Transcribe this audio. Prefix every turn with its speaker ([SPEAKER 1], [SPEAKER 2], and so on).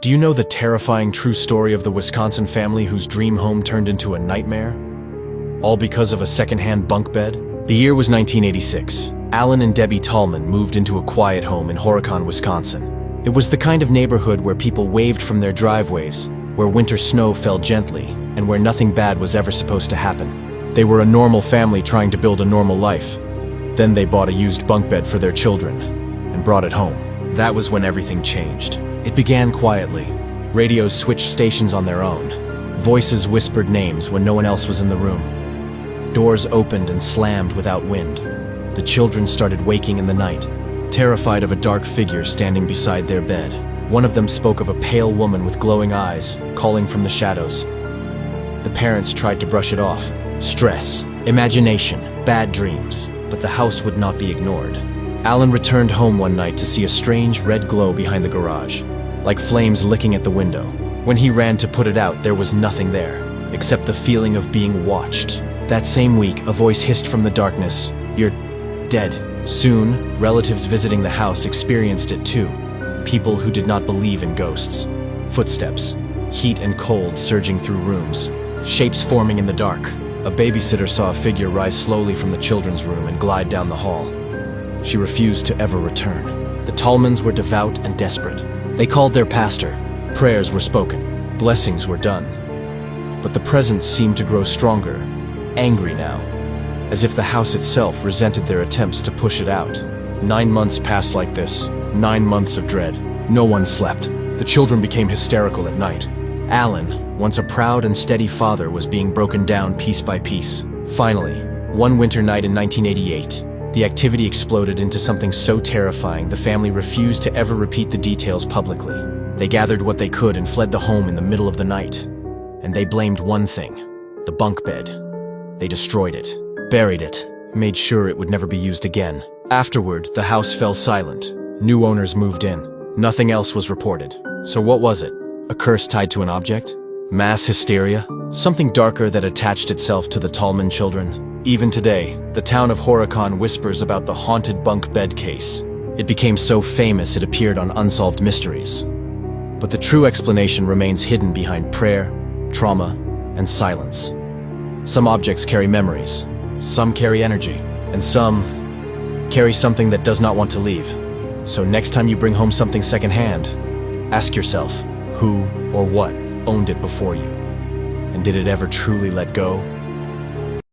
[SPEAKER 1] Do you know the terrifying true story of the Wisconsin family whose dream home turned into a nightmare? All because of a second-hand bunk bed? The year was 1986. Alan and Debbie Tallman moved into a quiet home in Horicon, Wisconsin. It was the kind of neighborhood where people waved from their driveways, where winter snow fell gently, and where nothing bad was ever supposed to happen. They were a normal family trying to build a normal life. Then they bought a used bunk bed for their children and brought it home. That was when everything changed. It began quietly. Radios switched stations on their own. Voices whispered names when no one else was in the room. Doors opened and slammed without wind. The children started waking in the night, terrified of a dark figure standing beside their bed. One of them spoke of a pale woman with glowing eyes, calling from the shadows. The parents tried to brush it off. Stress, imagination, bad dreams. But the house would not be ignored. Alan returned home one night to see a strange red glow behind the garage, like flames licking at the window. When he ran to put it out, there was nothing there, except the feeling of being watched. That same week, a voice hissed from the darkness, "You're dead." Soon, relatives visiting the house experienced it too. People who did not believe in ghosts. Footsteps, heat and cold surging through rooms, shapes forming in the dark. A babysitter saw a figure rise slowly from the children's room and glide down the hall. She refused to ever return. The Tallmans were devout and desperate. They called their pastor. Prayers were spoken. Blessings were done. But the presence seemed to grow stronger, angry now, as if the house itself resented their attempts to push it out. 9 months passed like this. 9 months of dread. No one slept. The children became hysterical at night. Alan, once a proud and steady father, was being broken down piece by piece. Finally, one winter night in 1988, the activity exploded into something so terrifying the family refused to ever repeat the details publicly. They gathered what they could and fled the home in the middle of the night. And they blamed one thing: the bunk bed. They destroyed it, buried it, made sure it would never be used again. Afterward, the house fell silent. New owners moved in. Nothing else was reported. So what was it? A curse tied to an object? Mass hysteria? Something darker that attached itself to the Tallman children? Even today, the town of Horicon whispers about the haunted bunk bed case. It became so famous it appeared on Unsolved Mysteries. But the true explanation remains hidden behind prayer, trauma, and silence. Some objects carry memories, some carry energy, and some carry something that does not want to leave. So next time you bring home something secondhand, ask yourself who or what owned it before you, and did it ever truly let go?